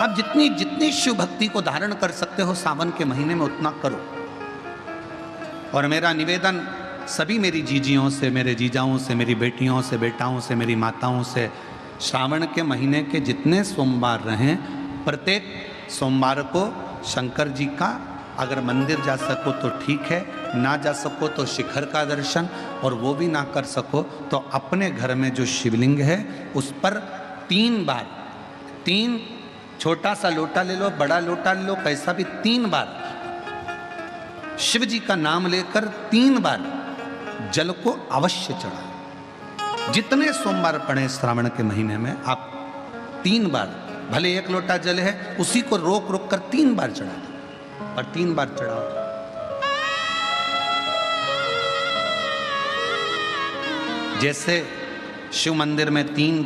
आप जितनी जितनी शिव भक्ति को धारण कर सकते हो सावन के महीने में उतना करो। और मेरा निवेदन सभी मेरी जीजियों से, मेरे जीजाओं से, मेरी बेटियों से, बेटाओं से, मेरी माताओं से, श्रावण के महीने के जितने सोमवार रहें, प्रत्येक सोमवार को शंकर जी का अगर मंदिर जा सको तो ठीक है, ना जा सको तो शिखर का दर्शन, और वो भी ना कर सको तो अपने घर में जो शिवलिंग है उस पर 3 बार, 3 छोटा सा लोटा ले लो, बड़ा लोटा ले लो, कैसा भी 3 बार शिव जी का नाम लेकर 3 बार जल को अवश्य चढ़ाओ। जितने सोमवार पड़े श्रावण के महीने में आप 3 बार, भले 1 लोटा जल है उसी को रोक रोक कर 3 बार चढ़ा दो, पर 3 बार चढ़ाओ। जैसे शिव मंदिर में 3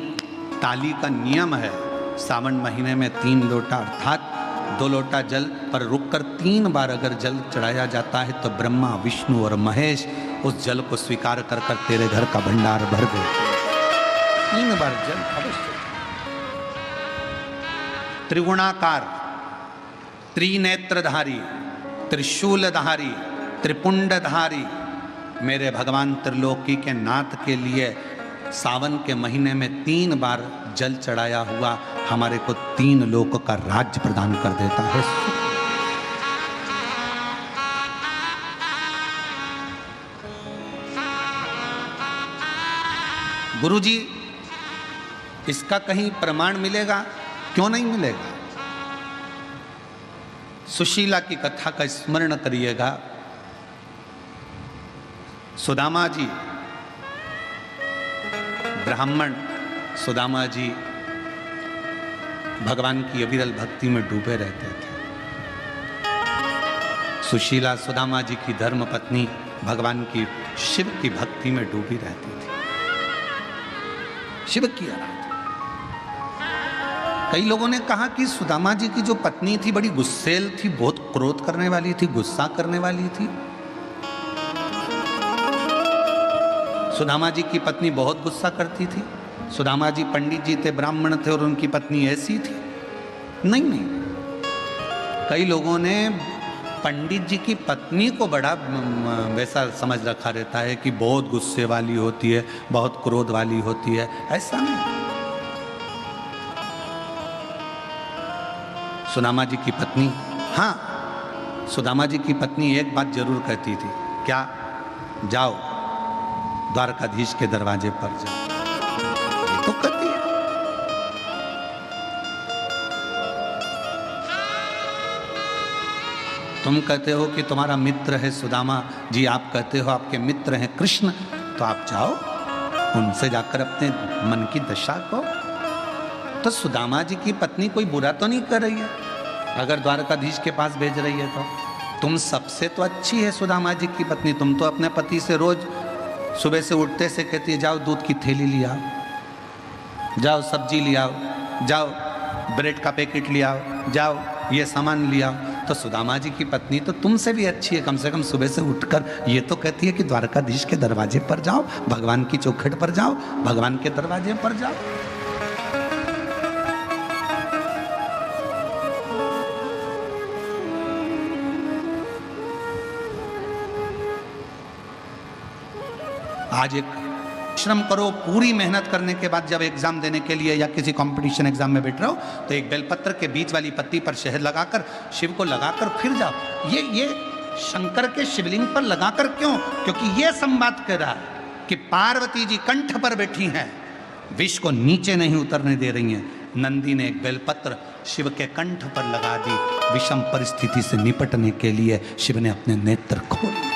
ताली का नियम है, सावन महीने में 3 लोटा अर्थात 2 लोटा जल पर रुककर 3 बार अगर जल चढ़ाया जाता है तो ब्रह्मा, विष्णु और महेश उस जल को स्वीकार कर कर तेरे घर का भंडार भर दे। 3 बार जल अवश्य। त्रिगुणाकार, त्रिनेत्रधारी, त्रिशूलधारी, त्रिपुंडधारी मेरे भगवान त्रिलोकी के नाथ के लिए सावन के महीने में 3 बार जल चढ़ाया हुआ हमारे को 3 लोक का राज्य प्रदान कर देता है। गुरुजी, इसका कहीं प्रमाण मिलेगा? क्यों नहीं मिलेगा? सुशीला की कथा का स्मरण करिएगा। सुदामा जी, ब्राह्मण सुदामा जी भगवान की अविरल भक्ति में डूबे रहते थे। सुशीला सुदामा जी की धर्म पत्नी भगवान की शिव की भक्ति में डूबी रहती थी, शिव की आराधना। कई लोगों ने कहा कि सुदामा जी की जो पत्नी थी बड़ी गुस्सेल थी, बहुत क्रोध करने वाली थी, गुस्सा करने वाली थी। सुदामा जी की पत्नी बहुत गुस्सा करती थी। सुदामा जी पंडित जी थे, ब्राह्मण थे और उनकी पत्नी ऐसी थी? नहीं। कई लोगों ने पंडित जी की पत्नी को बड़ा वैसा समझ रखा रहता है कि बहुत गुस्से वाली होती है, बहुत क्रोध वाली होती है। ऐसा नहीं। सुदामा जी की पत्नी, हाँ, सुदामा जी की पत्नी एक बात जरूर कहती थी। क्या? जाओ द्वारकाधीश के दरवाजे पर जाओ। तो कहती है। तुम कहते हो कि तुम्हारा मित्र है सुदामा जी, आप कहते हो आपके मित्र हैं कृष्ण, तो आप जाओ उनसे जाकर अपने मन की दशा को। तो सुदामा जी की पत्नी कोई बुरा तो नहीं कर रही है अगर द्वारकाधीश के पास भेज रही है तो? तुम सबसे तो अच्छी है सुदामा जी की पत्नी। तुम तो अपने पति से रोज सुबह से उठते से कहती है जाओ दूध की थैली ले आओ, जाओ सब्जी ले आओ, जाओ ब्रेड का पैकेट ले आओ, जाओ ये सामान ले आओ। तो सुदामा जी की पत्नी तो तुमसे भी अच्छी है, कम से कम सुबह से उठकर ये तो कहती है कि द्वारकाधीश के दरवाजे पर जाओ, भगवान की चौखट पर जाओ, भगवान के दरवाजे पर जाओ। आज एक श्रम करो, पूरी मेहनत करने के बाद जब एग्जाम देने के लिए या किसी कंपटीशन एग्जाम में बैठ रहे हो तो एक बेलपत्र के बीच वाली पत्ती पर शहद लगाकर शिव को लगाकर फिर जाओ। ये शंकर के शिवलिंग पर लगाकर क्यों? क्योंकि ये संवाद कर रहा है कि पार्वती जी कंठ पर बैठी हैं, विष को नीचे नहीं उतरने दे रही हैं। नंदी ने एक बेलपत्र शिव के कंठ पर लगा दी। विषम परिस्थिति से निपटने के लिए शिव ने अपने नेत्र खोल लिए।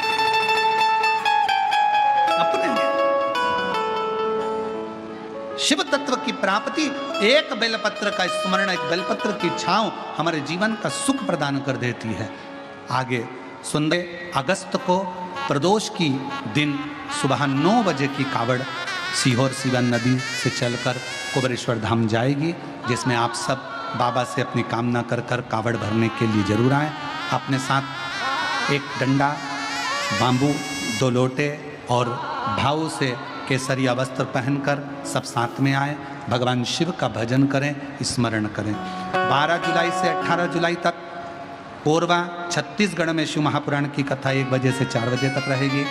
शिव तत्व की प्राप्ति, एक बेलपत्र का स्मरण, एक बेलपत्र की छांव हमारे जीवन का सुख प्रदान कर देती है। आगे 16 अगस्त को प्रदोष की दिन सुबह 9 बजे की कावड़ सीहोर सीवन नदी से चलकर कुबेरेश्वर धाम जाएगी, जिसमें आप सब बाबा से अपनी कामना कर कर कावड़ भरने के लिए जरूर आएँ। अपने साथ एक डंडा, बांबू, 2 लोटे और भाव से केसरिया वस्त्र पहनकर सब साथ में आए। भगवान शिव का भजन करें, स्मरण करें। 12 जुलाई से 18 जुलाई तक कोरबा छत्तीसगढ़ में शिव महापुराण की कथा 1 बजे से 4 बजे तक रहेगी।